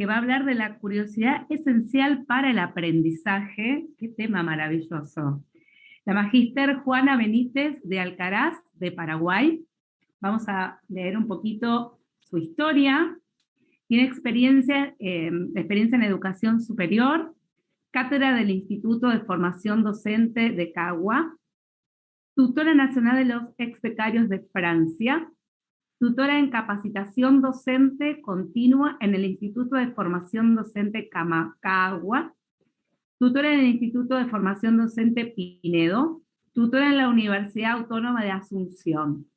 que va a hablar de la curiosidad esencial para el aprendizaje. ¡Qué tema maravilloso! La magíster Juana Benítez de Alcaraz, de Paraguay. Vamos a leer un poquito su historia. Tiene experiencia en educación superior, cátedra del Instituto de Formación Docente de Cagua, tutora nacional de los ex becarios de Francia, tutora en capacitación docente continua en el Instituto de Formación Docente Cagua, tutora en el Instituto de Formación Docente Pinedo, tutora en la Universidad Autónoma de Asunción,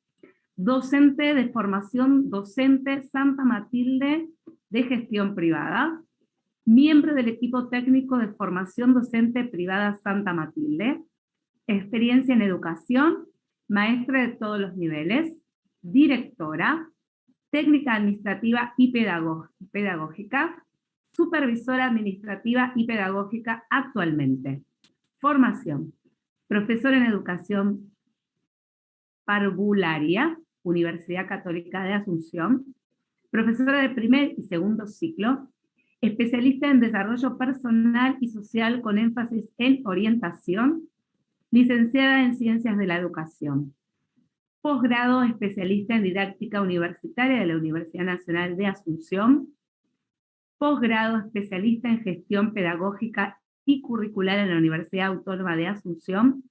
docente de formación docente Santa Matilde de gestión privada, miembro del equipo técnico de formación docente privada Santa Matilde, experiencia en educación, maestra de todos los niveles, directora, técnica administrativa y pedagógica, supervisora administrativa y pedagógica actualmente. Formación, profesora en educación parvularia, Universidad Católica de Asunción, profesora de primer y segundo ciclo, especialista en desarrollo personal y social con énfasis en orientación, licenciada en Ciencias de la Educación, posgrado especialista en didáctica universitaria de la Universidad Nacional de Asunción, posgrado especialista en gestión pedagógica y curricular en la Universidad Autónoma de Asunción,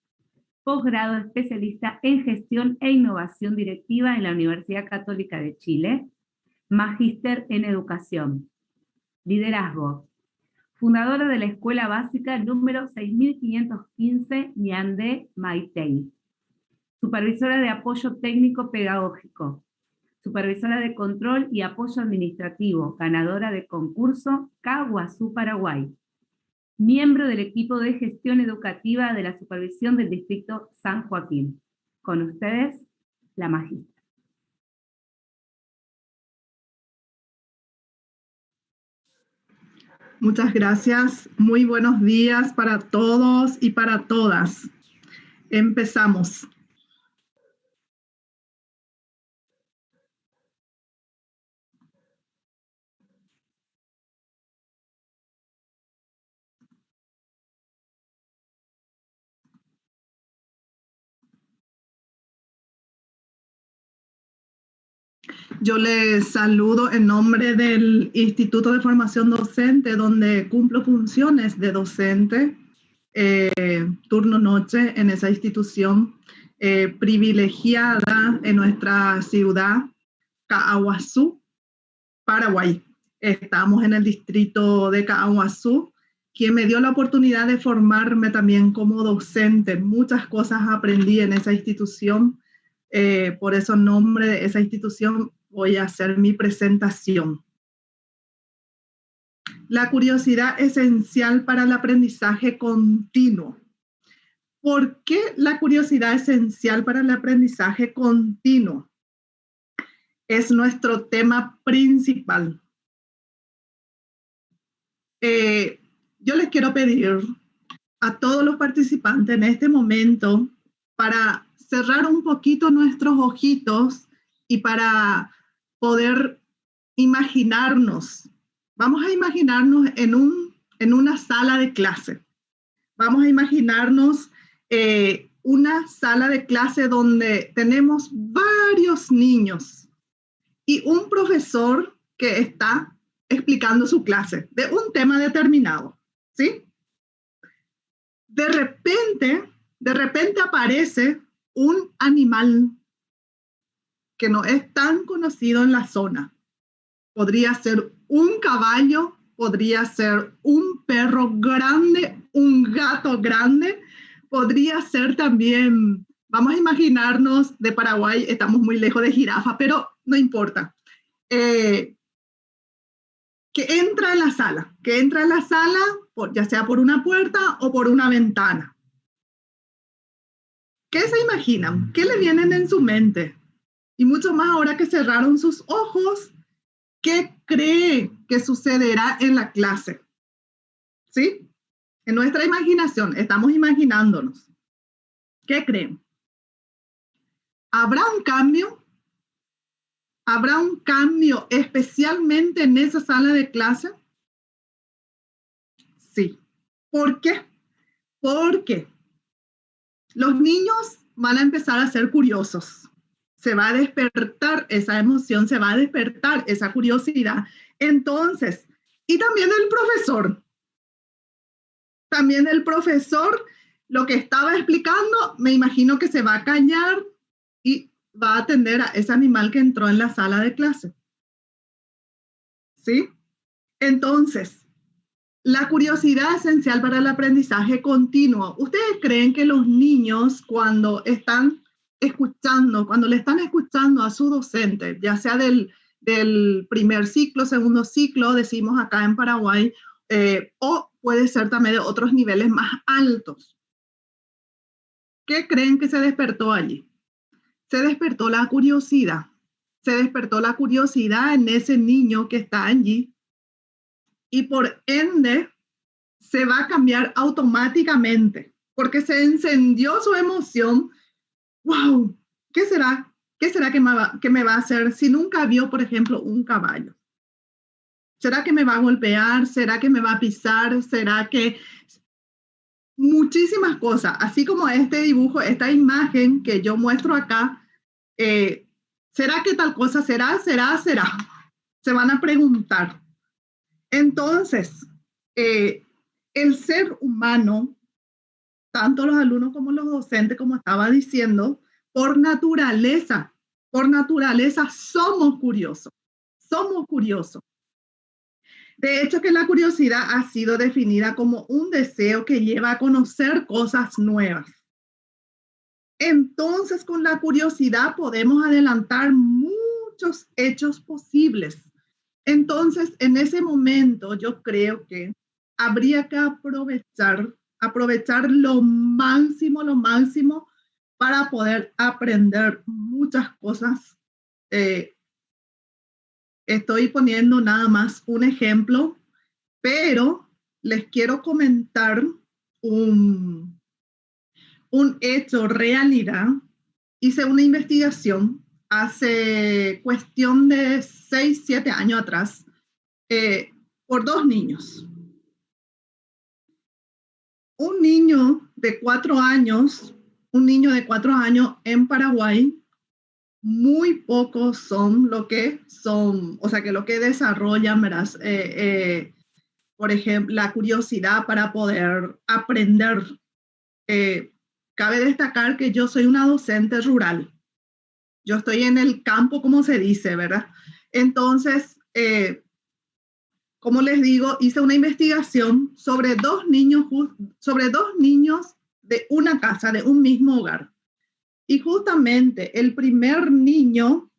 posgrado especialista en gestión e innovación directiva en la Universidad Católica de Chile, magíster en educación, liderazgo, fundadora de la Escuela Básica número 6515 Ñandé Maitei, supervisora de apoyo técnico pedagógico, supervisora de control y apoyo administrativo, ganadora de concurso Caguazú, Paraguay, miembro del equipo de gestión educativa de la supervisión del distrito San Joaquín. Con ustedes, la magíster. Muchas gracias. Muy buenos días para todos y para todas. Empezamos. Yo les saludo en nombre del Instituto de Formación Docente, donde cumplo funciones de docente, turno-noche en esa institución privilegiada en nuestra ciudad, Caaguazú, Paraguay. Estamos en el distrito de Caaguazú, quien me dio la oportunidad de formarme también como docente. Muchas cosas aprendí en esa institución. Por eso, en nombre de esa institución, voy a hacer mi presentación. La curiosidad esencial para el aprendizaje continuo. ¿Por qué la curiosidad esencial para el aprendizaje continuo? Es nuestro tema principal. Yo les quiero pedir a todos los participantes en este momento para cerrar un poquito nuestros ojitos y para poder imaginarnos. Vamos a imaginarnos en una sala de clase. Vamos a imaginarnos una sala de clase donde tenemos varios niños y un profesor que está explicando su clase de un tema determinado, ¿sí? De repente aparece un animal que no es tan conocido en la zona. Podría ser un caballo, podría ser un perro grande, un gato grande, podría ser también, vamos a imaginarnos, de Paraguay, estamos muy lejos de jirafa, pero no importa. Que entra en la sala, ya sea por una puerta o por una ventana. ¿Qué se imaginan? ¿Qué le vienen en su mente? Y mucho más ahora que cerraron sus ojos, ¿qué cree que sucederá en la clase? ¿Sí? En nuestra imaginación, estamos imaginándonos. ¿Qué creen? ¿Habrá un cambio? ¿Habrá un cambio especialmente en esa sala de clase? Sí. ¿Por qué? Porque los niños van a empezar a ser curiosos. Se va a despertar esa emoción, se va a despertar esa curiosidad. Entonces, y también el profesor, lo que estaba explicando, me imagino que se va a callar y va a atender a ese animal que entró en la sala de clase. ¿Sí? Entonces, la curiosidad es esencial para el aprendizaje continuo. ¿Ustedes creen que los niños cuando le están escuchando a su docente, ya sea del primer ciclo, segundo ciclo, decimos acá en Paraguay, o puede ser también de otros niveles más altos? ¿Qué creen que se despertó allí? Se despertó la curiosidad. Se despertó la curiosidad en ese niño que está allí y por ende se va a cambiar automáticamente porque se encendió su emoción. ¡Wow! ¿Qué será? ¿Qué será que me va a hacer si nunca vio, por ejemplo, un caballo? ¿Será que me va a golpear? ¿Será que me va a pisar? ¿Será que muchísimas cosas? Así como este dibujo, esta imagen que yo muestro acá, ¿será que tal cosa será? Se van a preguntar. Entonces, el ser humano, tanto los alumnos como los docentes, como estaba diciendo, por naturaleza somos curiosos. Somos curiosos. De hecho, que la curiosidad ha sido definida como un deseo que lleva a conocer cosas nuevas. Entonces, con la curiosidad podemos adelantar muchos hechos posibles. Entonces, en ese momento, yo creo que habría que aprovechar lo máximo para poder aprender muchas cosas. Estoy poniendo nada más un ejemplo, pero les quiero comentar un hecho, realidad. Hice una investigación hace cuestión de 6, 7 años atrás por 2 niños. Un niño de 4 años en Paraguay, muy pocos son lo que son, o sea, que lo que desarrollan, ¿verdad? Por ejemplo, la curiosidad para poder aprender. Cabe destacar que yo soy una docente rural. Yo estoy en el campo, como se dice, ¿verdad? Entonces, como les digo, hice una investigación sobre dos niños de una casa, de un mismo hogar. Y justamente el primer niño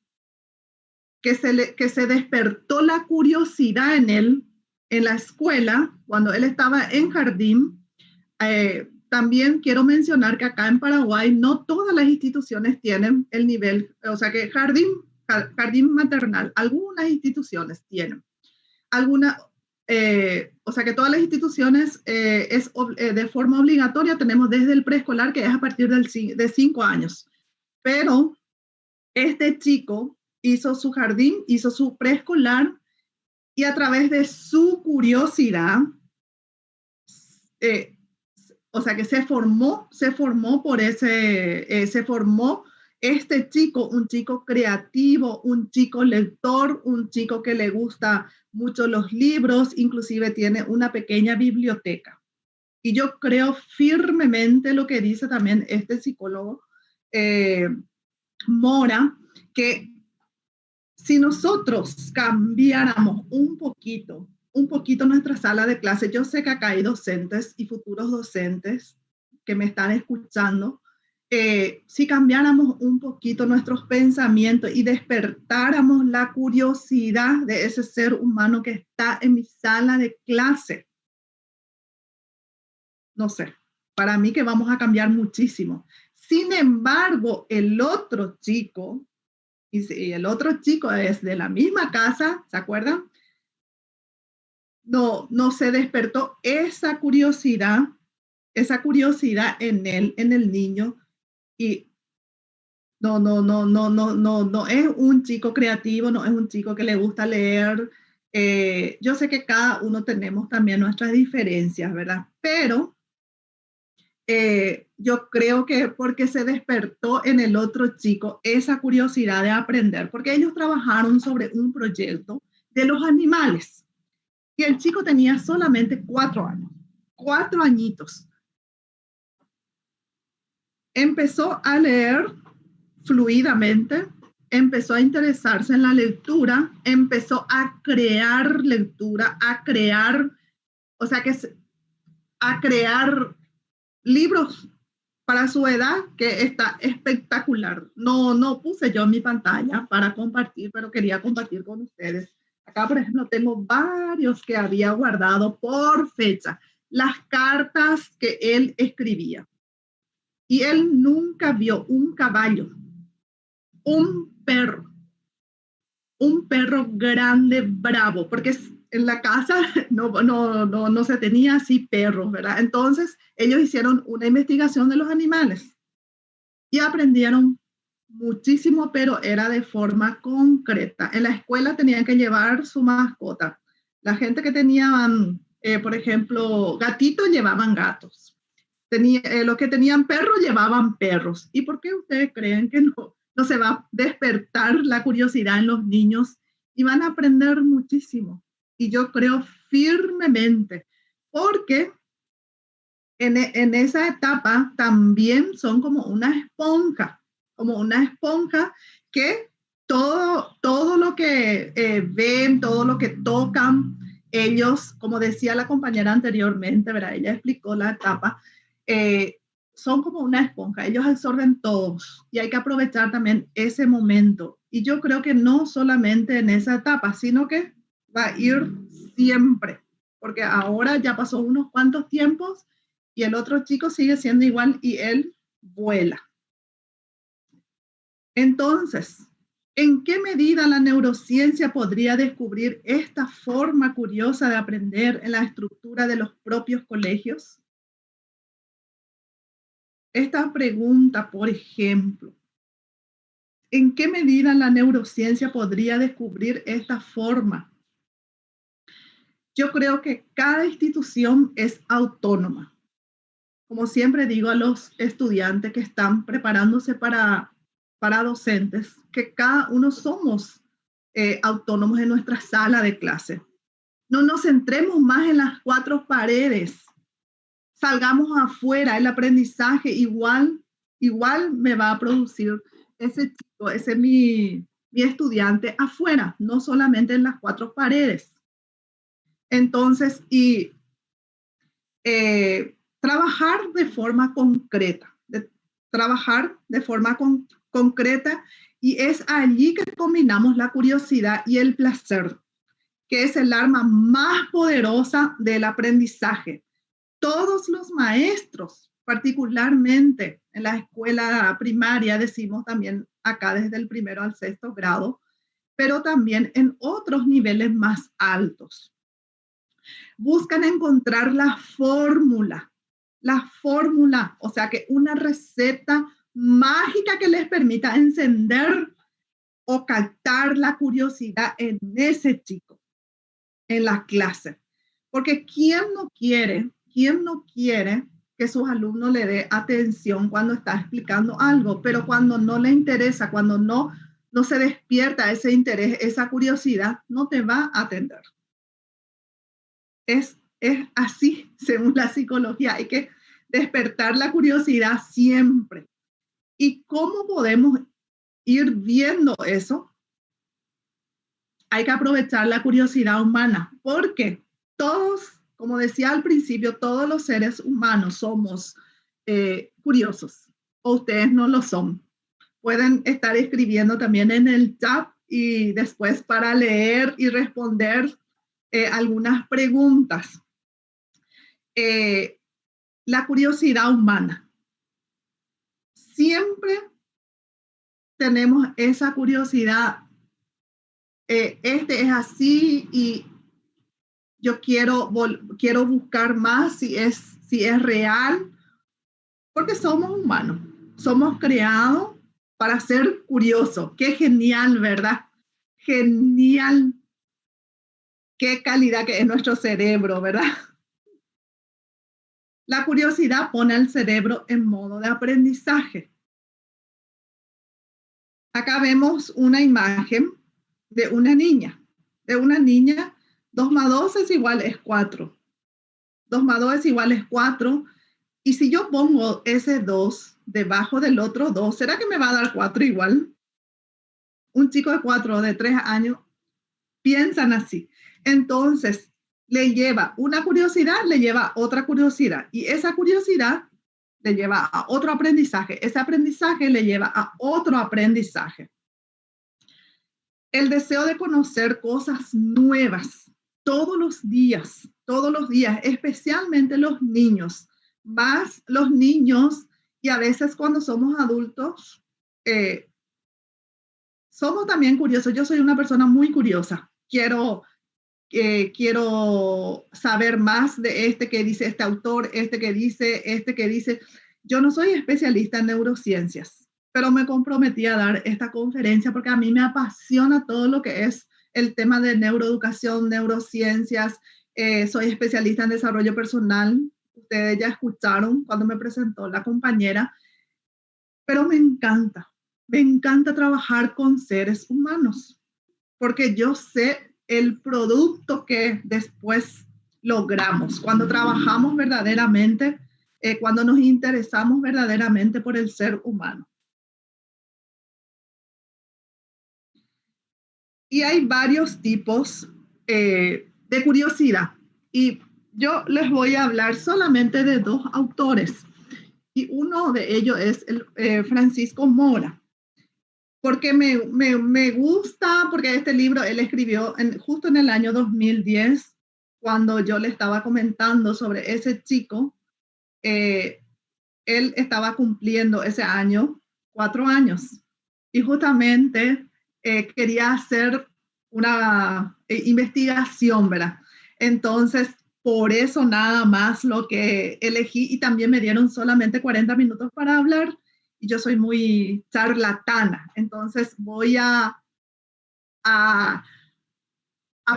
que se despertó la curiosidad en él, en la escuela, cuando él estaba en jardín, también quiero mencionar que acá en Paraguay no todas las instituciones tienen el nivel, o sea que jardín maternal, algunas instituciones tienen. O sea que todas las instituciones de forma obligatoria tenemos desde el preescolar, que es a partir de 5 años. Pero este chico hizo su jardín, hizo su preescolar y a través de su curiosidad, o sea que se formó este chico, un chico creativo, un chico lector, un chico que le gusta mucho los libros, inclusive tiene una pequeña biblioteca. Y yo creo firmemente lo que dice también este psicólogo, Mora, que si nosotros cambiáramos un poquito nuestra sala de clase, yo sé que acá hay docentes y futuros docentes que me están escuchando, si cambiáramos un poquito nuestros pensamientos y despertáramos la curiosidad de ese ser humano que está en mi sala de clase, no sé, para mí que vamos a cambiar muchísimo. Sin embargo, el otro chico es de la misma casa, ¿se acuerdan? No se despertó esa curiosidad en él, en el niño, y no es un chico creativo, no es un chico que le gusta leer, Yo sé que cada uno tenemos también nuestras diferencias, ¿verdad? Pero yo creo que porque se despertó en el otro chico esa curiosidad de aprender, porque ellos trabajaron sobre un proyecto de los animales y el chico tenía solamente 4 años, 4 añitos. Empezó a leer fluidamente, empezó a interesarse en la lectura, empezó a crear lectura, a crear, o sea, a crear libros para su edad, que está espectacular. No puse yo en mi pantalla para compartir, pero quería compartir con ustedes. Acá, por ejemplo, tengo varios que había guardado por fecha, las cartas que él escribía. Y él nunca vio un caballo, un perro grande, bravo, porque en la casa no se tenía así perros, ¿verdad? Entonces ellos hicieron una investigación de los animales y aprendieron muchísimo, pero era de forma concreta. En la escuela tenían que llevar su mascota. La gente que tenía, por ejemplo, gatitos llevaban gatos. Los que tenían perros llevaban perros. ¿Y por qué ustedes creen que no se va a despertar la curiosidad en los niños y van a aprender muchísimo? Y yo creo firmemente, porque en esa etapa también son como una esponja que todo lo que ven, todo lo que tocan, ellos, como decía la compañera anteriormente, ¿verdad? Ella explicó la etapa, son como una esponja, ellos absorben todos y hay que aprovechar también ese momento. Y yo creo que no solamente en esa etapa, sino que va a ir siempre, porque ahora ya pasó unos cuantos tiempos y el otro chico sigue siendo igual y él vuela. Entonces, ¿en qué medida la neurociencia podría descubrir esta forma curiosa de aprender en la estructura de los propios colegios? Esta pregunta, por ejemplo, ¿en qué medida la neurociencia podría descubrir esta forma? Yo creo que cada institución es autónoma. Como siempre digo a los estudiantes que están preparándose para docentes, que cada uno somos autónomos en nuestra sala de clase. No nos centremos más en las 4 paredes. Salgamos afuera, el aprendizaje igual me va a producir ese chico, ese mi estudiante afuera, no solamente en las 4 paredes. Entonces, trabajar de forma concreta, concreta, y es allí que combinamos la curiosidad y el placer, que es el arma más poderosa del aprendizaje. Todos los maestros, particularmente en la escuela primaria, decimos también acá desde el 1º al 6º grado, pero también en otros niveles más altos, buscan encontrar la fórmula, o sea, que una receta mágica que les permita encender o captar la curiosidad en ese chico, en la clase. Porque ¿quién no quiere que sus alumnos le dé atención cuando está explicando algo? Pero cuando no le interesa, cuando no se despierta ese interés, esa curiosidad, no te va a atender. Es así, según la psicología, hay que despertar la curiosidad siempre. ¿Y cómo podemos ir viendo eso? Hay que aprovechar la curiosidad humana, porque todos, como decía al principio, todos los seres humanos somos curiosos, o ustedes no lo son. Pueden estar escribiendo también en el chat y después para leer y responder algunas preguntas. La curiosidad humana. Siempre tenemos esa curiosidad. Este es así y yo quiero buscar más si es real, porque somos humanos, somos creados para ser curiosos. Qué genial, ¿verdad? Genial qué calidad que es nuestro cerebro, ¿verdad? La curiosidad pone al cerebro en modo de aprendizaje. Acá vemos una imagen de una niña. 2 más 2 es igual es 4. 2 más 2 es igual es 4. Y si yo pongo ese 2 debajo del otro 2, ¿será que me va a dar 4 igual? Un chico de 4 o de 3 años piensan así. Entonces, le lleva una curiosidad, le lleva otra curiosidad. Y esa curiosidad le lleva a otro aprendizaje. Ese aprendizaje le lleva a otro aprendizaje. El deseo de conocer cosas nuevas todos los días, especialmente los niños, más los niños y a veces cuando somos adultos, somos también curiosos. Yo soy una persona muy curiosa. Quiero saber más de este que dice este autor, este que dice. Yo no soy especialista en neurociencias, pero me comprometí a dar esta conferencia porque a mí me apasiona todo lo que es el tema de neuroeducación, neurociencias. Soy especialista en desarrollo personal. Ustedes ya escucharon cuando me presentó la compañera, pero me encanta trabajar con seres humanos, porque yo sé el producto que después logramos cuando trabajamos verdaderamente, cuando nos interesamos verdaderamente por el ser humano. Y hay varios tipos de curiosidad. Y yo les voy a hablar solamente de 2 autores. Y uno de ellos es Francisco Mora. Porque me gusta, porque este libro él escribió justo en el año 2010, cuando yo le estaba comentando sobre ese chico. Él estaba cumpliendo ese año 4 años y justamente quería hacer una investigación, ¿verdad? Entonces, por eso nada más lo que elegí, y también me dieron solamente 40 minutos para hablar, y yo soy muy charlatana, entonces voy a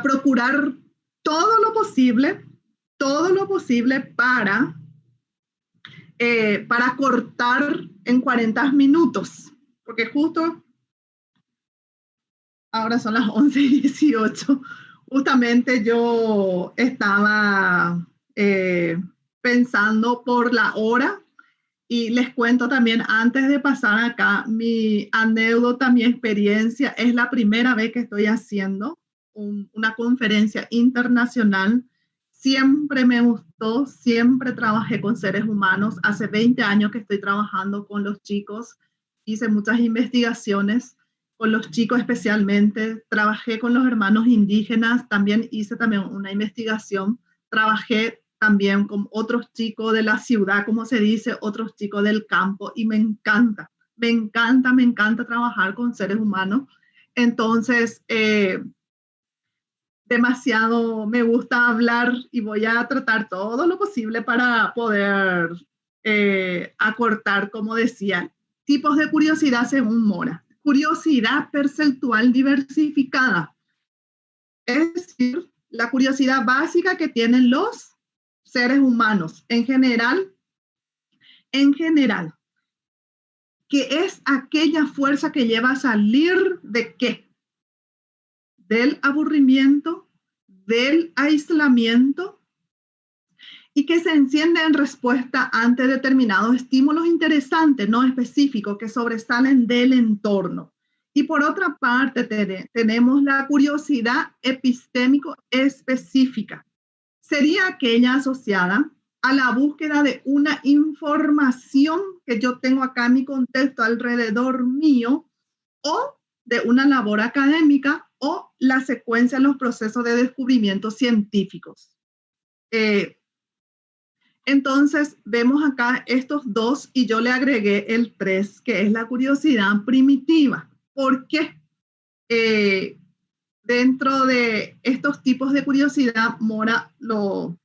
procurar todo lo posible para cortar en 40 minutos, porque justo ahora son las 11:18. Justamente yo estaba pensando por la hora y les cuento también antes de pasar acá mi anécdota, mi experiencia. Es la primera vez que estoy haciendo una conferencia internacional. Siempre me gustó, siempre trabajé con seres humanos. Hace 20 años que estoy trabajando con los chicos. Hice muchas investigaciones con los chicos especialmente. Trabajé con los hermanos indígenas. También hice una investigación. Trabajé también con otros chicos de la ciudad, como se dice, otros chicos del campo. Y me encanta trabajar con seres humanos. Entonces, demasiado me gusta hablar y voy a tratar todo lo posible para poder acortar, como decía, tipos de curiosidad según Mora. Curiosidad perceptual diversificada, es decir, la curiosidad básica que tienen los seres humanos en general, que es aquella fuerza que lleva a salir de ¿qué? Del aburrimiento, del aislamiento, y que se enciende en respuesta ante determinados estímulos interesantes, no específicos, que sobresalen del entorno. Y por otra parte tenemos la curiosidad epistémico específica. Sería aquella asociada a la búsqueda de una información que yo tengo acá en mi contexto alrededor mío, o de una labor académica, o la secuencia de los procesos de descubrimiento científicos. Entonces, vemos acá estos 2 y yo le agregué el 3, que es la curiosidad primitiva. ¿Por qué? Dentro de estos tipos de curiosidad, Mora lo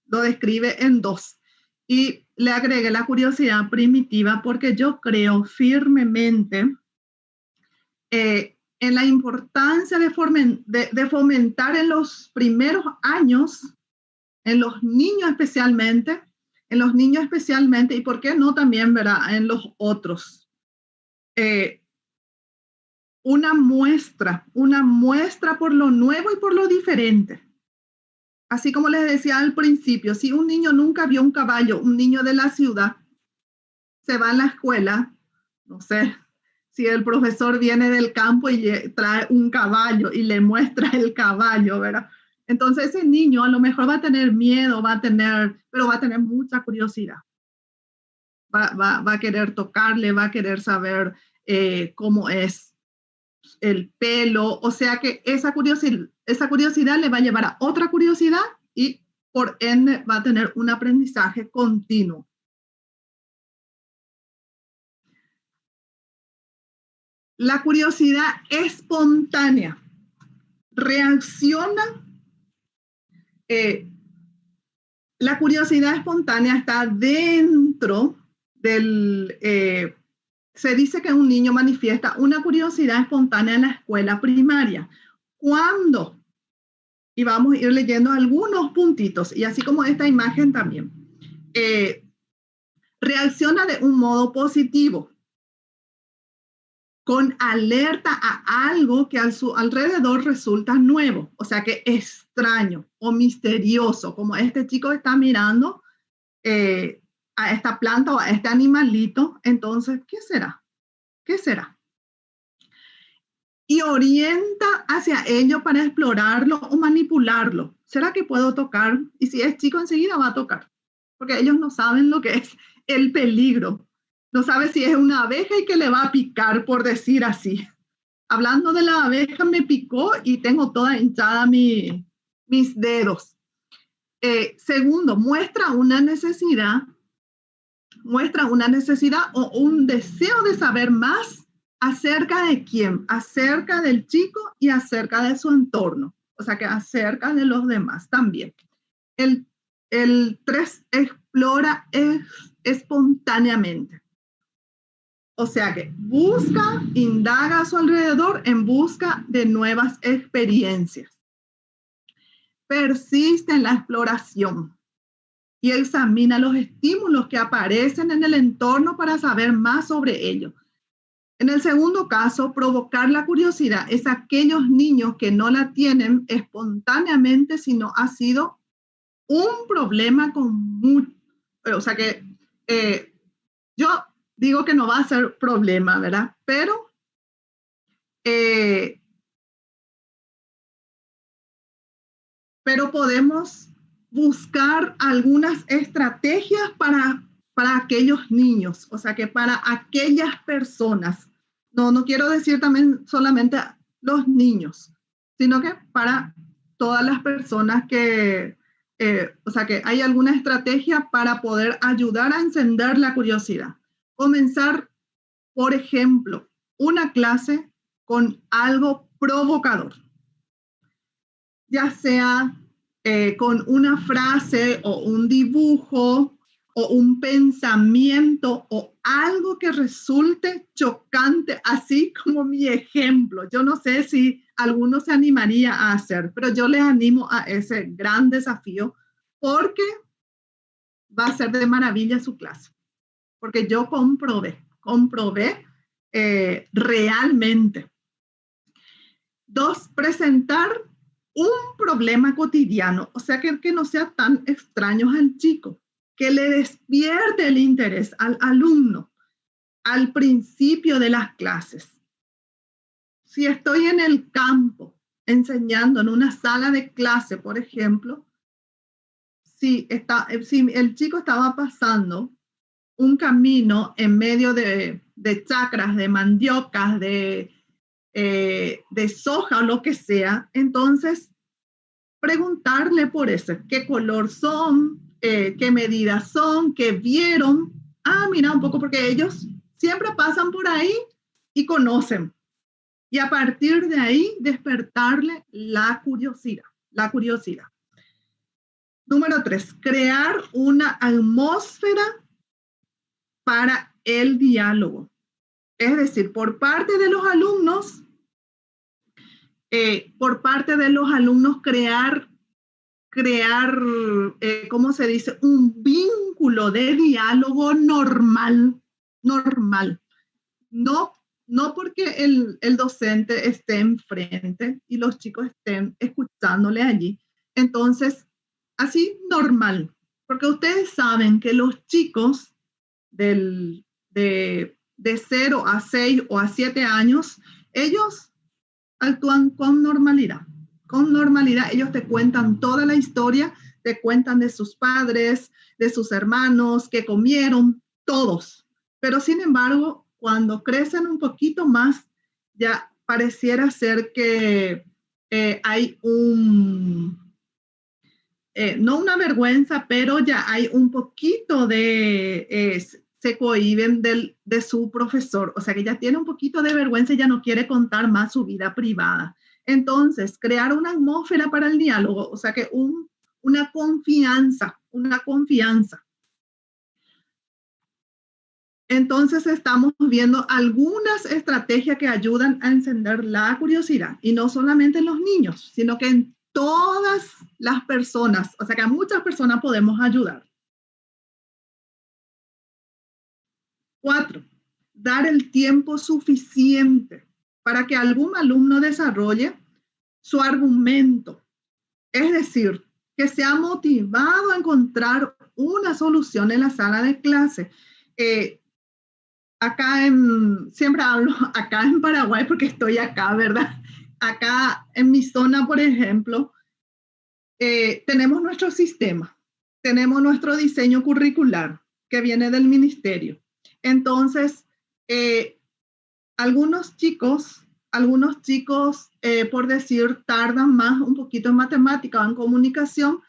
describe en 2. Y le agregué la curiosidad primitiva porque yo creo firmemente en en la importancia de fomentar en los primeros años, en los niños especialmente, y por qué no también, ¿verdad?, en los otros. Una muestra por lo nuevo y por lo diferente. Así como les decía al principio, si un niño nunca vio un caballo, un niño de la ciudad, se va a la escuela, no sé, si el profesor viene del campo y trae un caballo y le muestra el caballo, ¿verdad? Entonces ese niño a lo mejor va a tener miedo, pero va a tener mucha curiosidad. Va a querer tocarle, va a querer saber cómo es el pelo, o sea que esa curiosidad le va a llevar a otra curiosidad y por ende va a tener un aprendizaje continuo. La curiosidad espontánea reacciona. La curiosidad espontánea está dentro del... se dice que un niño manifiesta una curiosidad espontánea en la escuela primaria. ¿Cuándo? Y vamos a ir leyendo algunos puntitos, y así como esta imagen también. Reacciona de un modo positivo, con alerta a algo que a su alrededor resulta nuevo, o sea que extraño o misterioso, como este chico está mirando a esta planta o a este animalito. Entonces, ¿qué será? ¿Qué será? Y orienta hacia ello para explorarlo o manipularlo. ¿Será que puedo tocar? Y si es chico, enseguida va a tocar, porque ellos no saben lo que es el peligro. No sabe si es una abeja y que le va a picar, por decir así. Hablando de la abeja, me picó y tengo toda hinchada mis dedos. Segundo, muestra una necesidad o un deseo de saber más acerca de quién, acerca del chico y acerca de su entorno, o sea que acerca de los demás también. El 3, explora espontáneamente. O sea que indaga a su alrededor en busca de nuevas experiencias. Persiste en la exploración y examina los estímulos que aparecen en el entorno para saber más sobre ellos. En el segundo caso, provocar la curiosidad es aquellos niños que no la tienen espontáneamente, sino ha sido un problema o sea que yo digo que no va a ser problema, ¿verdad? Pero podemos buscar algunas estrategias para aquellos niños, o sea que para aquellas personas. No quiero decir también solamente a los niños, sino que para todas las personas o sea que hay alguna estrategia para poder ayudar a encender la curiosidad. Comenzar, por ejemplo, una clase con algo provocador, ya sea con una frase o un dibujo o un pensamiento o algo que resulte chocante, así como mi ejemplo. Yo no sé si alguno se animaría a hacer, pero yo les animo a ese gran desafío porque va a ser de maravilla su clase. Porque yo comprobé realmente. 2, presentar un problema cotidiano, o sea que no sea tan extraño al chico, que le despierte el interés al alumno al principio de las clases. Si estoy en el campo enseñando en una sala de clase, por ejemplo, si el chico estaba pasando un camino en medio de chacras, de mandiocas, de soja o lo que sea, entonces preguntarle por eso, qué color son, qué medidas son, qué vieron. Mira un poco, porque ellos siempre pasan por ahí y conocen. Y a partir de ahí, despertarle la curiosidad. Número 3, crear una atmósfera para el diálogo. Es decir, por parte de los alumnos, por parte de los alumnos crear, ¿cómo se dice? Un vínculo de diálogo normal. No porque el docente esté enfrente y los chicos estén escuchándole allí. Entonces, así normal. Porque ustedes saben que los chicos de 0 a 6 o a 7 años, ellos actúan con normalidad. Con normalidad, ellos te cuentan toda la historia, te cuentan de sus padres, de sus hermanos, que comieron, todos. Pero sin embargo, cuando crecen un poquito más, ya pareciera ser que hay no una vergüenza, pero ya hay un poquito se cohíben de su profesor, o sea que ya tiene un poquito de vergüenza y ya no quiere contar más su vida privada. Entonces, crear una atmósfera para el diálogo, o sea que una confianza. Entonces estamos viendo algunas estrategias que ayudan a encender la curiosidad, y no solamente en los niños, sino que en todas las personas, o sea que a muchas personas podemos ayudar. 4, dar el tiempo suficiente para que algún alumno desarrolle su argumento. Es decir, que sea motivado a encontrar una solución en la sala de clase. Siempre hablo acá en Paraguay porque estoy acá, ¿verdad? Acá en mi zona, por ejemplo, tenemos nuestro sistema, tenemos nuestro diseño curricular que viene del ministerio. Entonces, algunos chicos, por decir, tardan más un poquito en matemática o en comunicación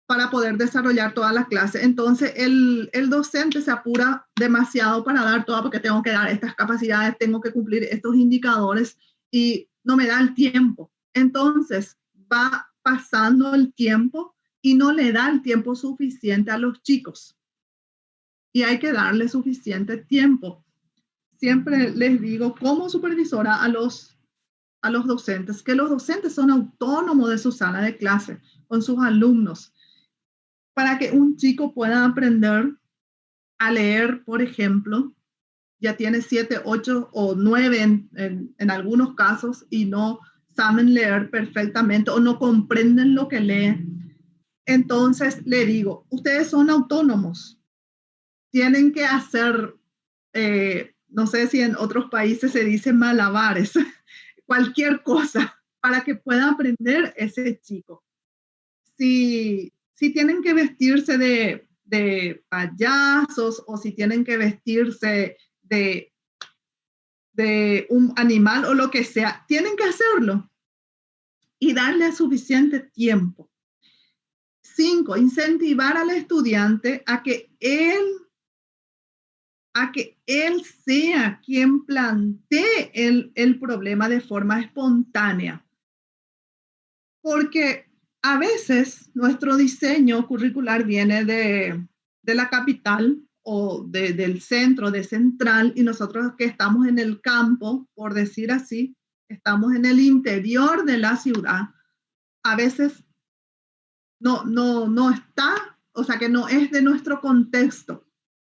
para poder desarrollar toda la clase. Entonces, el docente se apura demasiado para dar toda, porque tengo que dar estas capacidades, tengo que cumplir estos indicadores y no me da el tiempo. Entonces, va pasando el tiempo y no le da el tiempo suficiente a los chicos. Y hay que darle suficiente tiempo. Siempre les digo como supervisora a los docentes, que los docentes son autónomos de su sala de clase con sus alumnos, para que un chico pueda aprender a leer, por ejemplo, ya tiene 7, 8 o 9 en algunos casos y no saben leer perfectamente o no comprenden lo que leen. Entonces le digo, ustedes son autónomos, tienen que hacer, no sé si en otros países se dice malabares, cualquier cosa para que pueda aprender ese chico. Si tienen que vestirse de payasos o si tienen que vestirse de un animal o lo que sea, tienen que hacerlo y darle suficiente tiempo. 5, incentivar al estudiante a que él sea quien plantee el problema de forma espontánea. Porque a veces nuestro diseño curricular viene de la capital o del centro, de central, y nosotros que estamos en el campo, por decir así, estamos en el interior de la ciudad, a veces no está, o sea que no es de nuestro contexto,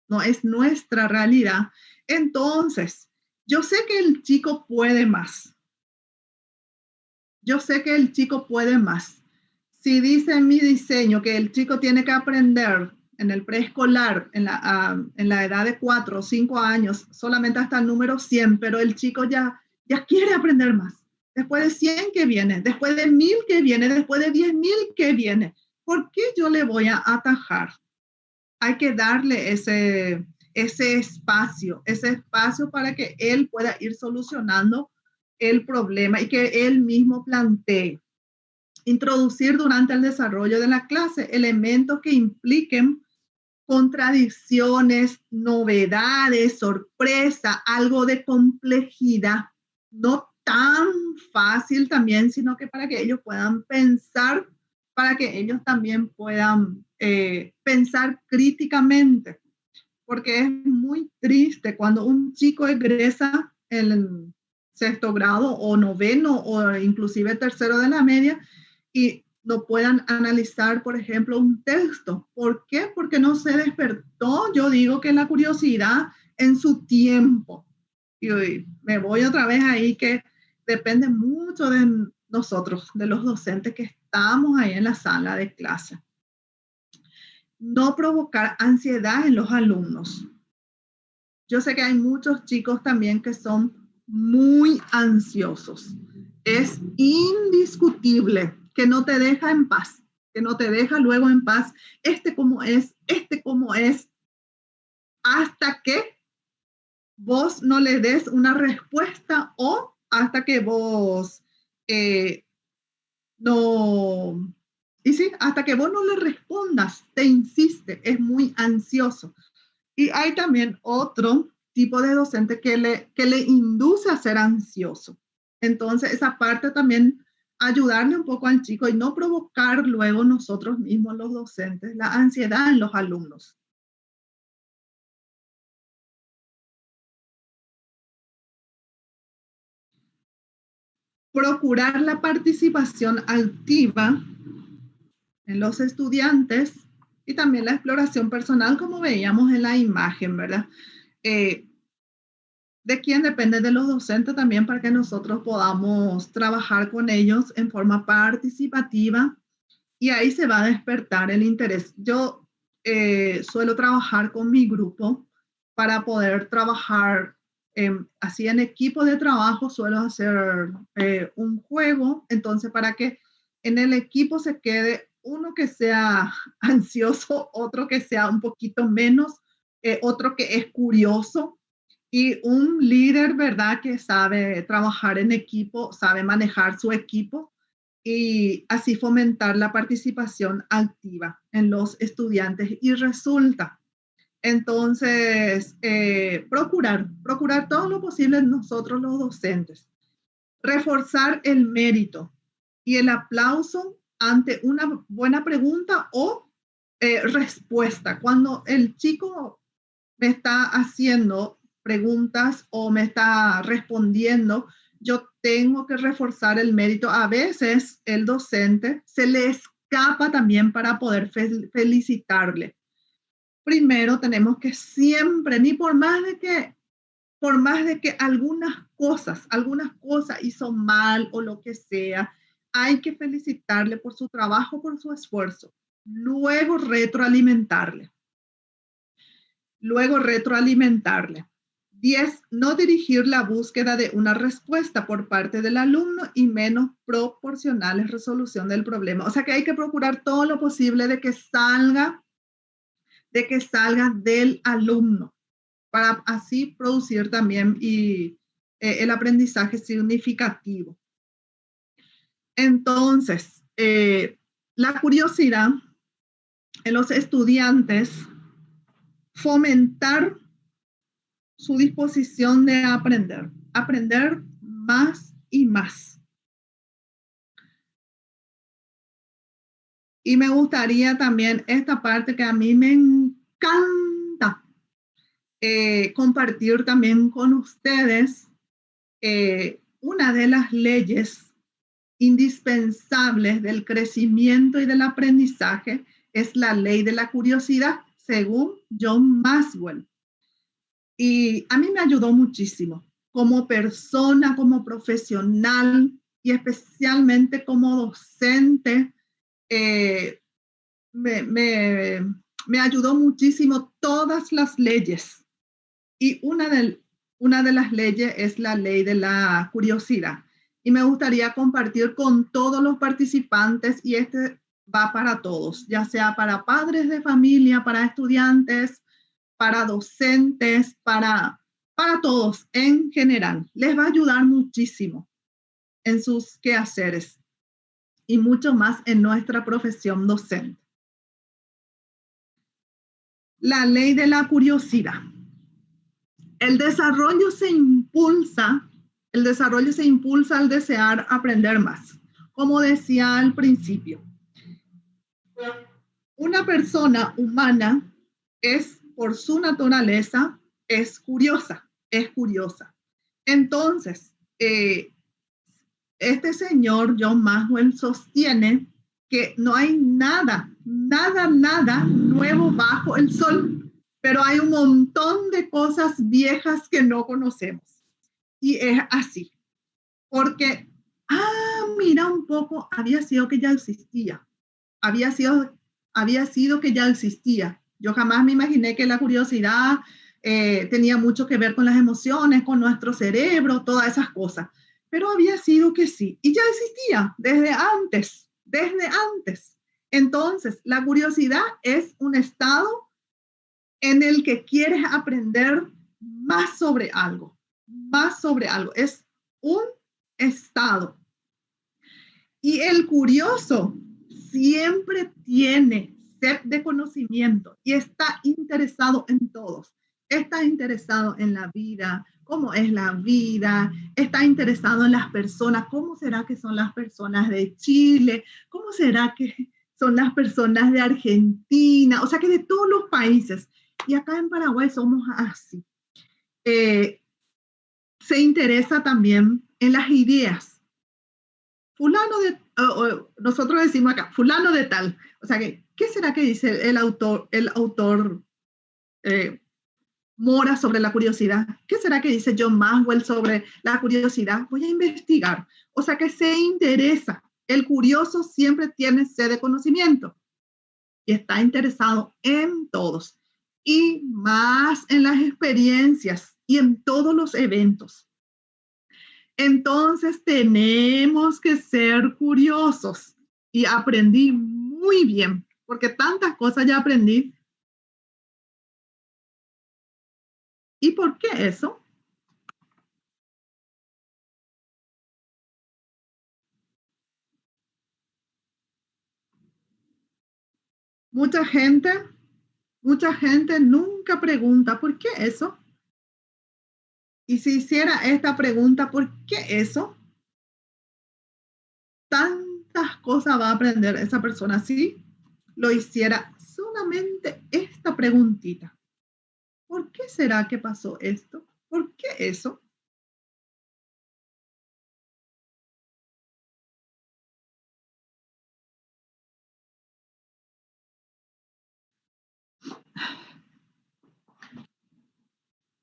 no es nuestra realidad. Entonces, yo sé que el chico puede más. Si dice en mi diseño que el chico tiene que aprender en el preescolar, en la edad de 4 o 5 años, solamente hasta el número 100, pero el chico ya quiere aprender más. Después de 100 que viene, después de 1000 que viene, después de 10,000 que viene. ¿Por qué yo le voy a atajar? Hay que darle ese espacio para que él pueda ir solucionando el problema y que él mismo plantee. Introducir durante el desarrollo de la clase elementos que impliquen contradicciones, novedades, sorpresa, algo de complejidad, no tan fácil también, sino que para que ellos puedan pensar, para que ellos también puedan pensar críticamente, porque es muy triste cuando un chico egresa sexto grado o noveno o inclusive tercero de la media y no puedan analizar, por ejemplo, un texto. ¿Por qué? Porque no se despertó, yo digo que la curiosidad en su tiempo. Y me voy otra vez ahí que depende mucho de nosotros, de los docentes que estamos ahí en la sala de clase. No provocar ansiedad en los alumnos. Yo sé que hay muchos chicos también que son muy ansiosos. Es indiscutible que no te deja en paz, que no te deja luego en paz este cómo es, hasta que vos no le des una respuesta o hasta que vos no, y sí, hasta que vos no le respondas, te insiste, es muy ansioso. Y hay también otro tipo de docente que le induce a ser ansioso. Entonces, esa parte también, ayudarle un poco al chico y no provocar luego nosotros mismos, los docentes, la ansiedad en los alumnos. Procurar la participación activa en los estudiantes y también la exploración personal, como veíamos en la imagen, ¿verdad? De quién depende de los docentes también para que nosotros podamos trabajar con ellos en forma participativa y ahí se va a despertar el interés. Yo suelo trabajar con mi grupo para poder trabajar así en equipo de trabajo, suelo hacer un juego, entonces para que en el equipo se quede uno que sea ansioso, otro que sea un poquito menos, otro que es curioso y un líder, ¿verdad? Que sabe trabajar en equipo, sabe manejar su equipo y así fomentar la participación activa en los estudiantes. Y resulta, entonces, procurar todo lo posible nosotros los docentes, reforzar el mérito y el aplauso ante una buena pregunta o respuesta. Cuando el chico me está haciendo preguntas o me está respondiendo, yo tengo que reforzar el mérito. A veces el docente se le escapa también para poder felicitarle. Primero tenemos que siempre, ni por más de que algunas cosas hizo mal o lo que sea, hay que felicitarle por su trabajo, por su esfuerzo. Luego retroalimentarle. 10, no dirigir la búsqueda de una respuesta por parte del alumno y menos proporcional resolución del problema. O sea que hay que procurar todo lo posible de que salga del alumno para así producir también el aprendizaje significativo. Entonces, la curiosidad en los estudiantes, fomentar su disposición de aprender más y más. Y me gustaría también esta parte que a mí me encanta compartir también con ustedes una de las leyes indispensables del crecimiento y del aprendizaje es la ley de la curiosidad, según John Maxwell. Y a mí me ayudó muchísimo como persona, como profesional y especialmente como docente. Me ayudó muchísimo todas las leyes. Y una de las leyes es la ley de la curiosidad. Y me gustaría compartir con todos los participantes, y este va para todos, ya sea para padres de familia, para estudiantes, para docentes, para todos en general. Les va a ayudar muchísimo en sus quehaceres y mucho más en nuestra profesión docente. La ley de la curiosidad. El desarrollo se impulsa al desear aprender más. Como decía al principio, una persona humana es, por su naturaleza, es curiosa. Entonces, eh, este señor John Maxwell sostiene que no hay nada nuevo bajo el sol, pero hay un montón de cosas viejas que no conocemos. Y es así, porque, mira un poco, había sido que ya existía, había sido que ya existía. Yo jamás me imaginé que la curiosidad tenía mucho que ver con las emociones, con nuestro cerebro, todas esas cosas. Pero había sido que sí, y ya existía desde antes. Entonces, la curiosidad es un estado en el que quieres aprender más sobre algo. Es un estado. Y el curioso siempre tiene sed de conocimiento y está interesado en todos. Está interesado en la vida, cómo es la vida, está interesado en las personas, cómo será que son las personas de Chile, cómo será que son las personas de Argentina, o sea que de todos los países. Y acá en Paraguay somos así. Se interesa también en las ideas. Fulano de, nosotros decimos acá, fulano de tal. O sea, ¿qué será que dice el autor Mora sobre la curiosidad? ¿Qué será que dice John Maxwell sobre la curiosidad? Voy a investigar. O sea, que se interesa. El curioso siempre tiene sed de conocimiento y está interesado en todos y más en las experiencias y en todos los eventos. Entonces tenemos que ser curiosos y aprendí muy bien, porque tantas cosas ya aprendí. ¿Y por qué eso? Mucha gente nunca pregunta, ¿por qué eso? Y si hiciera esta pregunta, ¿por qué eso? Tantas cosas va a aprender esa persona si lo hiciera solamente esta preguntita. ¿Por qué será que pasó esto? ¿Por qué eso?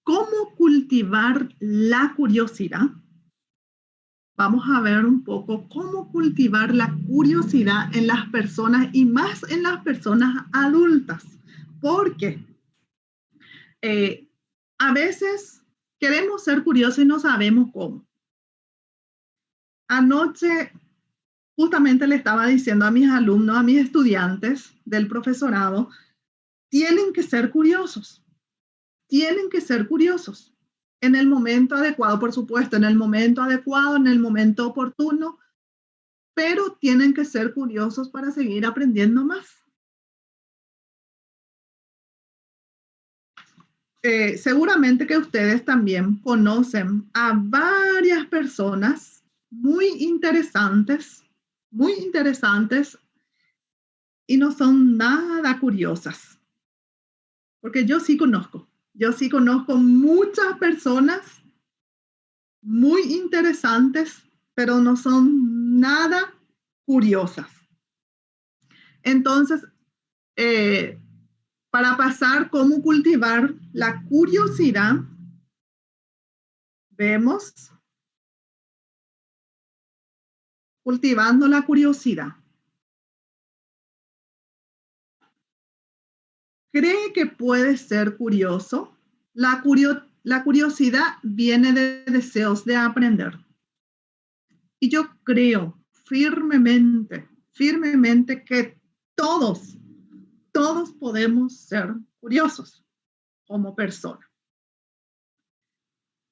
¿Cómo cultivar la curiosidad? Vamos a ver un poco cómo cultivar la curiosidad en las personas y más en las personas adultas, porque a veces queremos ser curiosos y no sabemos cómo. Anoche justamente le estaba diciendo a mis alumnos, a mis estudiantes del profesorado, tienen que ser curiosos. Tienen que ser curiosos en el momento adecuado, por supuesto, en el momento adecuado, en el momento oportuno, pero tienen que ser curiosos para seguir aprendiendo más. Seguramente que ustedes también conocen a varias personas muy interesantes y no son nada curiosas. Porque yo sí conozco muchas personas muy interesantes, pero no son nada curiosas. Entonces, para pasar cómo cultivar la curiosidad, vemos cultivando la curiosidad. ¿Cree que puede ser curioso? La curiosidad viene de deseos de aprender. Y yo creo firmemente que todos podemos ser curiosos como personas.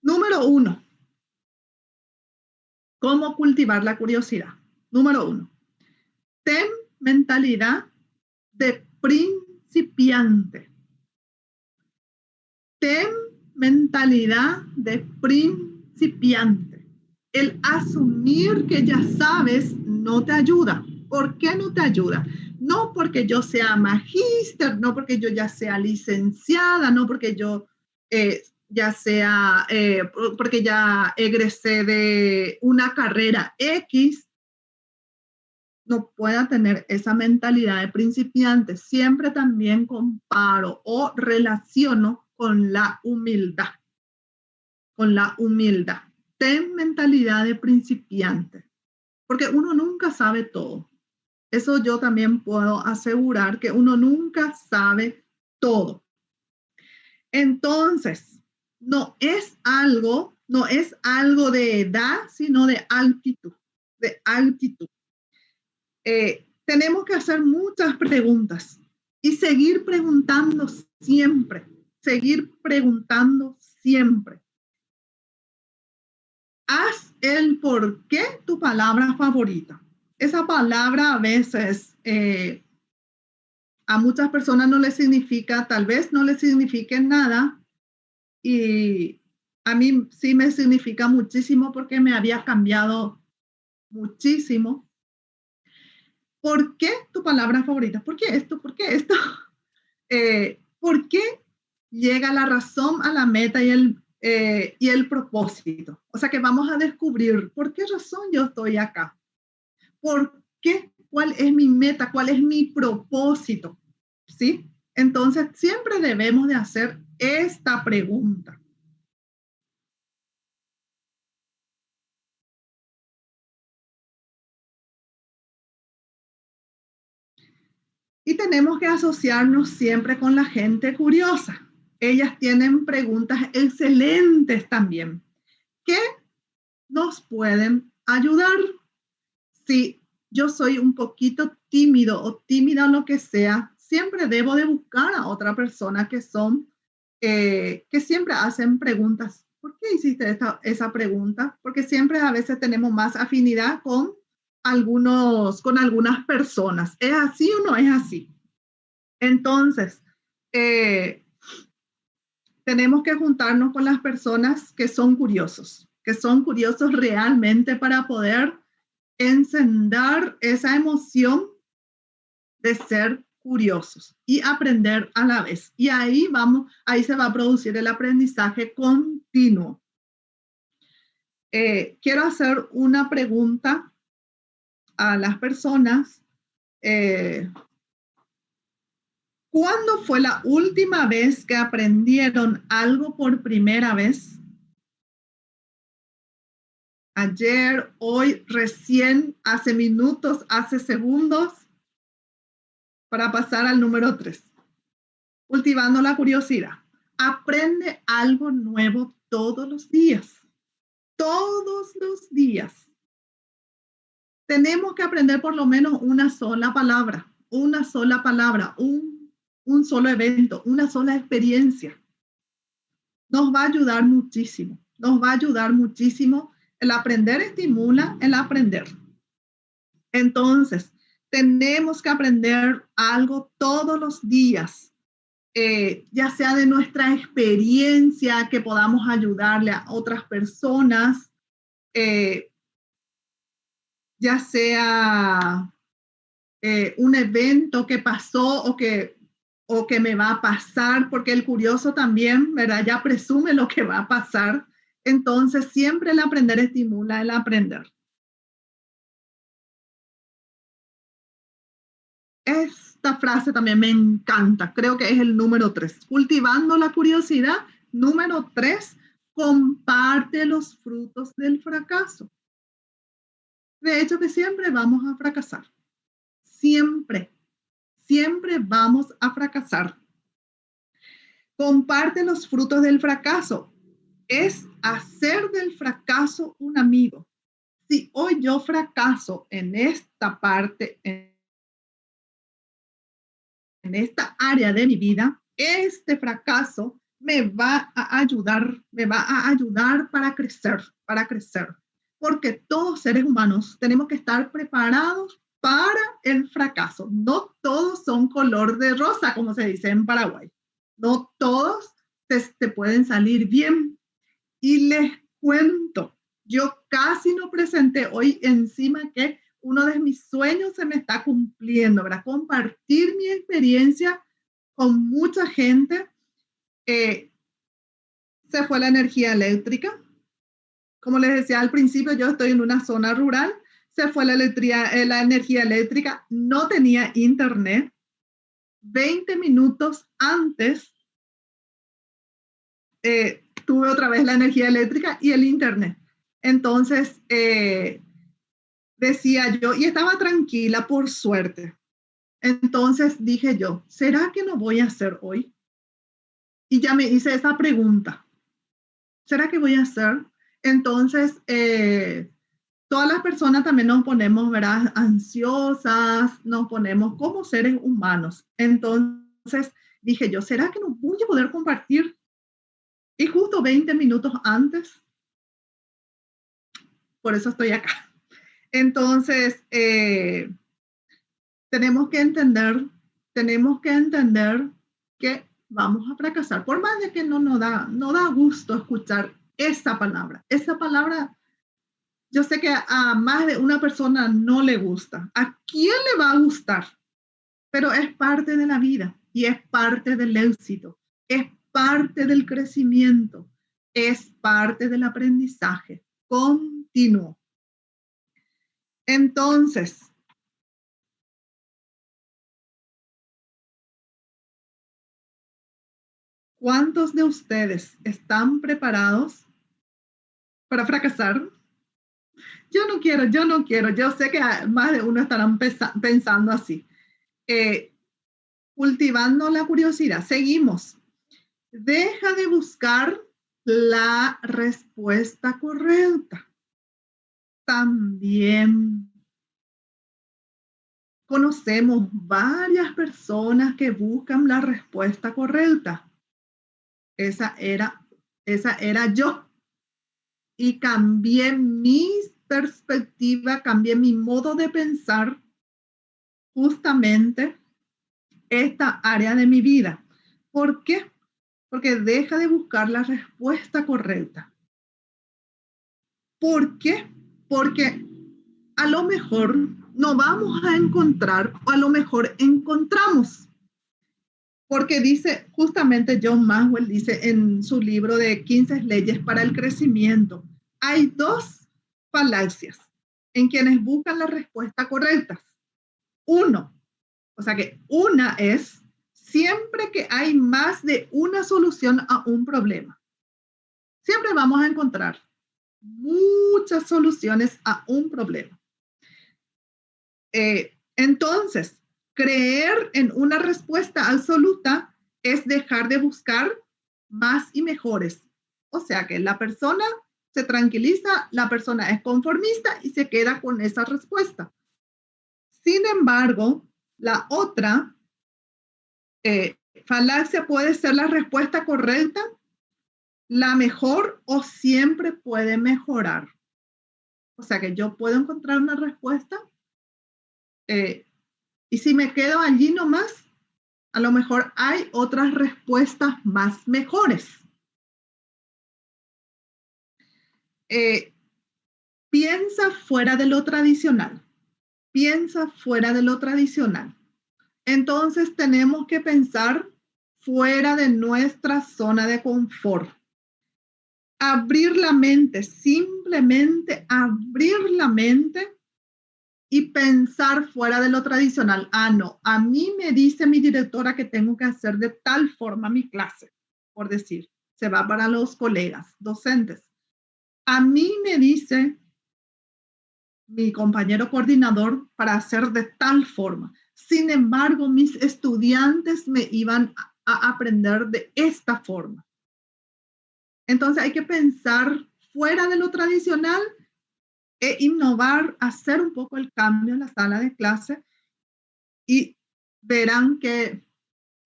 Número 1. ¿Cómo cultivar la curiosidad? Número 1. Ten mentalidad de principiante. Ten mentalidad de principiante. El asumir que ya sabes no te ayuda. ¿Por qué no te ayuda? No porque yo sea magíster, no porque yo ya sea licenciada, no porque yo ya sea porque ya egresé de una carrera X, no pueda tener esa mentalidad de principiante. Siempre también comparo o relaciono con la humildad. Con la humildad. Ten mentalidad de principiante, porque uno nunca sabe todo. Eso yo también puedo asegurar, que uno nunca sabe todo. Entonces, no es algo de edad, sino de altitud, de altitud. Tenemos que hacer muchas preguntas y seguir preguntando siempre, seguir preguntando siempre. Haz el por qué tu palabra favorita. Esa palabra a veces a muchas personas no les significa, tal vez no les signifique nada, y a mí sí me significa muchísimo porque me había cambiado muchísimo. ¿Por qué tu palabra favorita? ¿Por qué esto? ¿Por qué esto? ¿Por qué llega la razón a la meta y el propósito? O sea que vamos a descubrir por qué razón yo estoy acá. ¿Por qué? ¿Cuál es mi meta? ¿Cuál es mi propósito? ¿Sí? Entonces siempre debemos de hacer esta pregunta. Y tenemos que asociarnos siempre con la gente curiosa. Ellas tienen preguntas excelentes también, que nos pueden ayudar. Si yo soy un poquito tímido o tímida o lo que sea, siempre debo de buscar a otra persona que siempre hacen preguntas. ¿Por qué hiciste esa pregunta? Porque siempre a veces tenemos más afinidad con algunas personas. ¿Es así o no es así? Entonces, tenemos que juntarnos con las personas que son curiosos realmente, para poder encender esa emoción de ser curiosos y aprender a la vez. Y ahí se va a producir el aprendizaje continuo. Quiero hacer una pregunta a las personas. ¿Cuándo fue la última vez que aprendieron algo por primera vez? Ayer, hoy, recién, hace minutos, hace segundos, para pasar al número 3. Cultivando la curiosidad. Aprende algo nuevo todos los días. Todos los días. Tenemos que aprender por lo menos una sola palabra, un solo evento, una sola experiencia. Nos va a ayudar muchísimo. El aprender estimula el aprender. Entonces, tenemos que aprender algo todos los días, ya sea de nuestra experiencia, que podamos ayudarle a otras personas, ya sea un evento que pasó o que me va a pasar, porque el curioso también, ¿verdad? Ya presume lo que va a pasar. Entonces, siempre el aprender estimula el aprender. Esta frase también me encanta, creo que es el número 3. Cultivando la curiosidad. Número 3, comparte los frutos del fracaso. De hecho, que siempre vamos a fracasar. Siempre vamos a fracasar. Comparte los frutos del fracaso. Es hacer del fracaso un amigo. Si hoy yo fracaso en esta parte, en esta área de mi vida, este fracaso me va a ayudar para crecer, porque todos seres humanos tenemos que estar preparados para el fracaso. No todos son color de rosa, como se dice en Paraguay. No todos te pueden salir bien. Y les cuento, yo casi no presenté hoy, encima que uno de mis sueños se me está cumpliendo, ¿verdad? Compartir mi experiencia con mucha gente. se fue la energía eléctrica. Como les decía al principio, yo estoy en una zona rural, se fue la energía eléctrica, no tenía internet. 20 minutos antes tuve otra vez la energía eléctrica y el internet. Entonces, decía yo, y estaba tranquila por suerte. Entonces dije yo, ¿será que no voy a hacer hoy? Y ya me hice esa pregunta. ¿Será que voy a hacer? Entonces, todas las personas también nos ponemos, ¿verdad? Ansiosas, nos ponemos como seres humanos. Entonces dije yo, ¿será que no voy a poder compartir? Y justo 20 minutos antes, por eso estoy acá. Entonces, tenemos que entender que vamos a fracasar. Por más de que no da gusto escuchar esa palabra. Esa palabra, yo sé que a más de una persona no le gusta. ¿A quién le va a gustar? Pero es parte de la vida y es parte del éxito, es parte del crecimiento, es parte del aprendizaje continuo. Entonces, ¿cuántos de ustedes están preparados para fracasar? Yo no quiero. Yo sé que más de uno estarán pensando así. Cultivando la curiosidad. Seguimos. Deja de buscar la respuesta correcta. También conocemos varias personas que buscan la respuesta correcta. Esa era yo. Y cambié mi perspectiva, cambié mi modo de pensar justamente esta área de mi vida. ¿Por qué? Porque deja de buscar la respuesta correcta. ¿Por qué? Porque a lo mejor no vamos a encontrar, o a lo mejor encontramos. Porque dice, justamente John Maxwell dice en su libro de 15 leyes para el crecimiento, hay dos falacias en quienes buscan la respuesta correcta. Uno, o sea que una es siempre que hay más de una solución a un problema. Siempre vamos a encontrar muchas soluciones a un problema. Entonces, creer en una respuesta absoluta es dejar de buscar más y mejores. O sea que la persona se tranquiliza, la persona es conformista y se queda con esa respuesta. Sin embargo, la otra falacia puede ser la respuesta correcta, la mejor o siempre puede mejorar. O sea que yo puedo encontrar una respuesta y si me quedo allí nomás, a lo mejor hay otras respuestas más mejores. Piensa fuera de lo tradicional. Piensa fuera de lo tradicional. Entonces tenemos que pensar fuera de nuestra zona de confort. Abrir la mente, simplemente abrir la mente y pensar fuera de lo tradicional. No, a mí me dice mi directora que tengo que hacer de tal forma mi clase, por decir, se va para los colegas, docentes. A mí me dice mi compañero coordinador para hacer de tal forma. Sin embargo, mis estudiantes me iban a aprender de esta forma. Entonces hay que pensar fuera de lo tradicional e innovar, hacer un poco el cambio en la sala de clase y verán que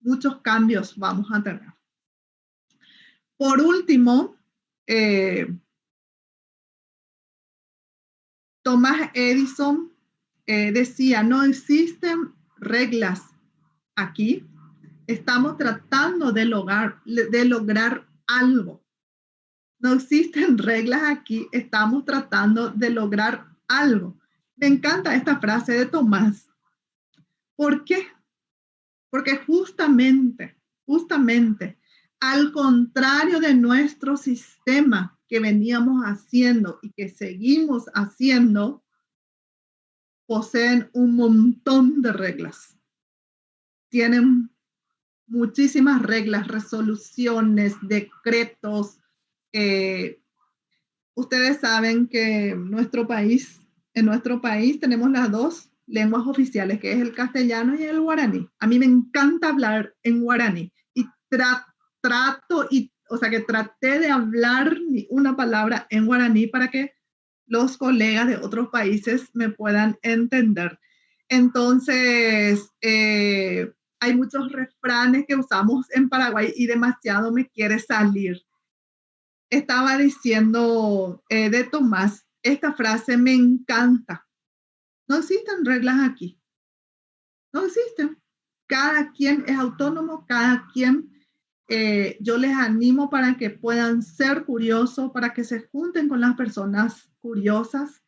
muchos cambios vamos a tener. Por último, Thomas Edison decía, no existen reglas aquí, estamos tratando de lograr algo. No existen reglas aquí, estamos tratando de lograr algo. Me encanta esta frase de Tomás. ¿Por qué? Porque justamente al contrario de nuestro sistema que veníamos haciendo y que seguimos haciendo, poseen un montón de reglas. Tienen muchísimas reglas, resoluciones, decretos. Ustedes saben que en nuestro país tenemos las dos lenguas oficiales, que es el castellano y el guaraní. A mí me encanta hablar en guaraní y traté de hablar una palabra en guaraní para que los colegas de otros países me puedan entender. Entonces, hay muchos refranes que usamos en Paraguay y demasiado me quiere salir. Estaba diciendo de Tomás, esta frase me encanta. No existen reglas aquí. No existen. Cada quien es autónomo, cada quien. Yo les animo para que puedan ser curiosos, para que se junten con las personas curiosas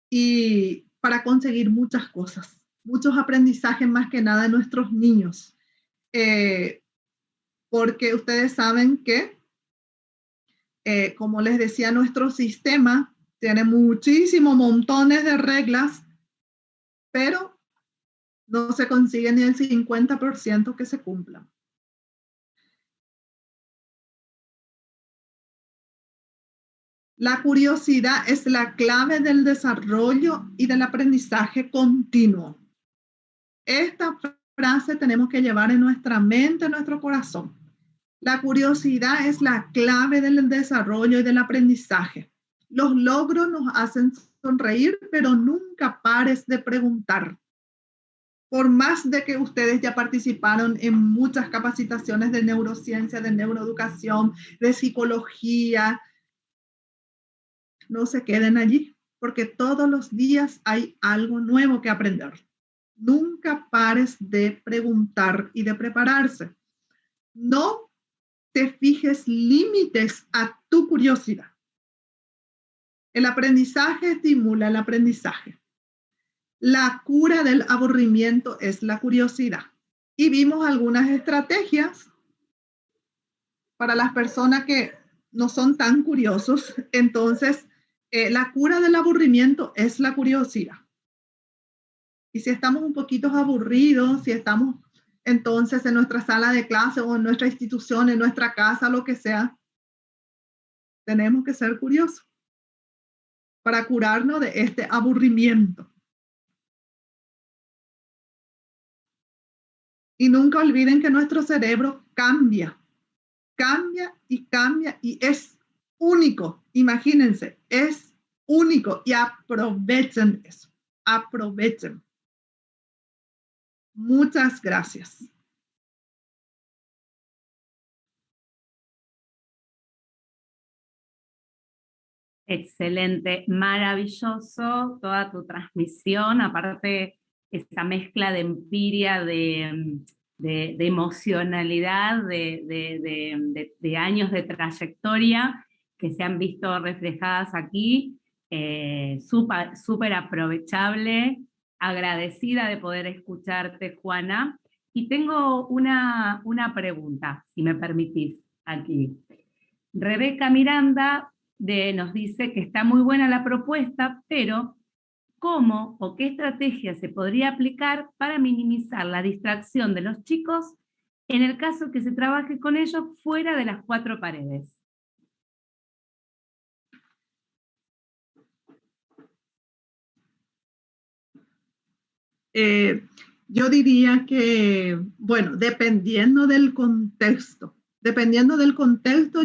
y para conseguir muchas cosas, muchos aprendizajes más que nada de nuestros niños. Porque ustedes saben que, como les decía, nuestro sistema tiene muchísimos montones de reglas, pero no se consigue ni el 50% que se cumplan. La curiosidad es la clave del desarrollo y del aprendizaje continuo. Esta frase tenemos que llevar en nuestra mente, en nuestro corazón. La curiosidad es la clave del desarrollo y del aprendizaje. Los logros nos hacen sonreír, pero nunca pares de preguntar. Por más de que ustedes ya participaron en muchas capacitaciones de neurociencia, de neuroeducación, de psicología, no se queden allí, porque todos los días hay algo nuevo que aprender. Nunca pares de preguntar y de prepararse. No te fijes límites a tu curiosidad. El aprendizaje estimula el aprendizaje. La cura del aburrimiento es la curiosidad. Y vimos algunas estrategias para las personas que no son tan curiosos. Entonces, la cura del aburrimiento es la curiosidad. Y si estamos un poquito aburridos, si estamos entonces en nuestra sala de clase o en nuestra institución, en nuestra casa, lo que sea, tenemos que ser curiosos para curarnos de este aburrimiento. Y nunca olviden que nuestro cerebro cambia y es único. Imagínense, es único y aprovechen eso. Aprovechen. Muchas gracias. Excelente, maravilloso toda tu transmisión, aparte esa mezcla de empiria, de emocionalidad, de años de trayectoria que se han visto reflejadas aquí, súper aprovechable, agradecida de poder escucharte, Juana. Y tengo una pregunta, si me permitís, aquí. Rebeca Miranda nos dice que está muy buena la propuesta, pero ¿cómo o qué estrategia se podría aplicar para minimizar la distracción de los chicos en el caso que se trabaje con ellos fuera de las cuatro paredes? Yo diría que, bueno, dependiendo del contexto,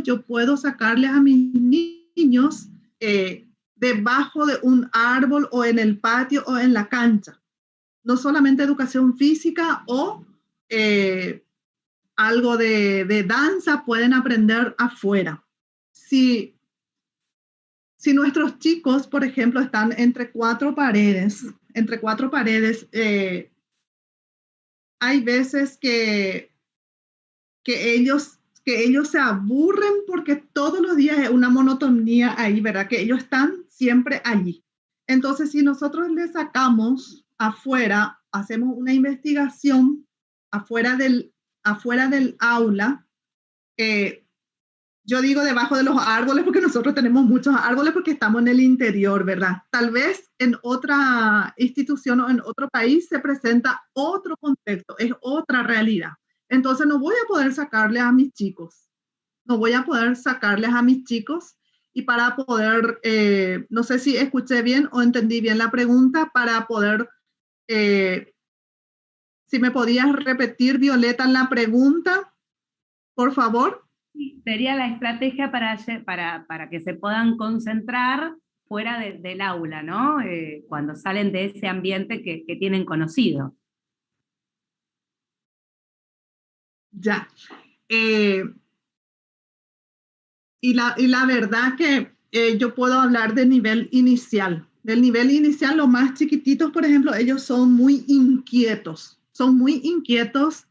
yo puedo sacarles a mis niños debajo de un árbol o en el patio o en la cancha. No solamente educación física o algo de danza, pueden aprender afuera. Si nuestros chicos, por ejemplo, están entre cuatro paredes, hay veces que ellos se aburren porque todos los días es una monotonía ahí, ¿verdad? Que ellos están siempre allí. Entonces, si nosotros les sacamos afuera, hacemos una investigación afuera del aula, yo digo debajo de los árboles porque nosotros tenemos muchos árboles porque estamos en el interior, ¿verdad? Tal vez en otra institución o en otro país se presenta otro contexto, es otra realidad. Entonces no voy a poder sacarles a mis chicos, no voy a poder sacarles a mis chicos y para poder, no sé si escuché bien o entendí bien la pregunta, para poder, si me podías repetir, Violeta, la pregunta, por favor. Sería la estrategia para que se puedan concentrar fuera del aula, ¿no? Cuando salen de ese ambiente que tienen conocido. Ya. Y la verdad que yo puedo hablar de nivel inicial. Del nivel inicial, los más chiquititos, por ejemplo, ellos son muy inquietos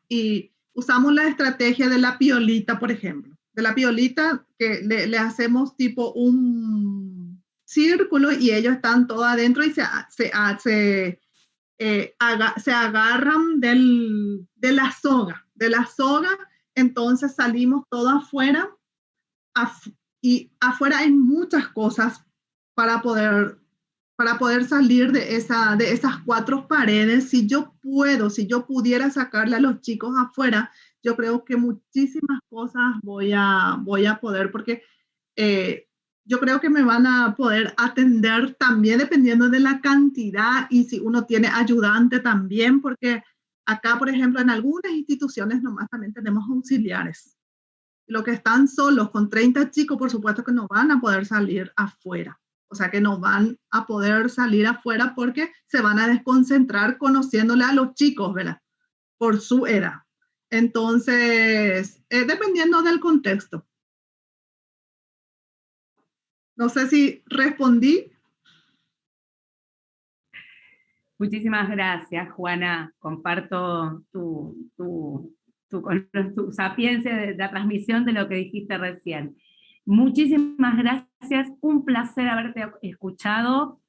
y usamos la estrategia de la piolita, por ejemplo. De la piolita que le hacemos tipo un círculo y ellos están todos adentro y se agarran de la soga. De la soga, entonces salimos todos afuera y afuera hay muchas cosas para poder, para poder salir de esas cuatro paredes. Si yo pudiera sacarle a los chicos afuera, yo creo que muchísimas cosas voy a poder, porque yo creo que me van a poder atender también dependiendo de la cantidad y si uno tiene ayudante también, porque acá, por ejemplo, en algunas instituciones nomás también tenemos auxiliares. Los que están solos con 30 chicos, por supuesto que no van a poder salir afuera. O sea que no van a poder salir afuera porque se van a desconcentrar conociéndole a los chicos, ¿verdad? Por su edad. Entonces, dependiendo del contexto. No sé si respondí. Muchísimas gracias, Juana. Comparto tu sapiencia de la transmisión de lo que dijiste recién. Muchísimas gracias, un placer haberte escuchado.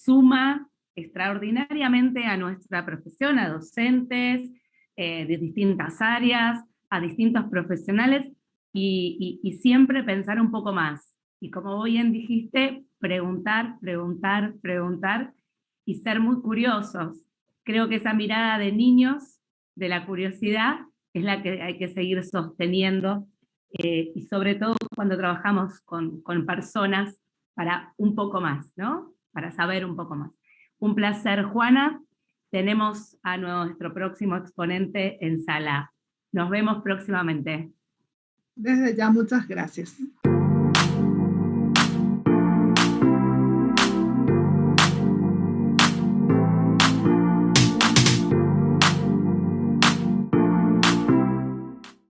Suma extraordinariamente a nuestra profesión, a docentes de distintas áreas, a distintos profesionales y siempre pensar un poco más. Y como bien dijiste, preguntar, preguntar, preguntar y ser muy curiosos. Creo que esa mirada de niños, de la curiosidad, es la que hay que seguir sosteniendo y sobre todo cuando trabajamos con personas para un poco más, ¿no? Para saber un poco más. Un placer, Juana. Tenemos a nuestro próximo exponente en sala. Nos vemos próximamente. Desde ya, muchas gracias.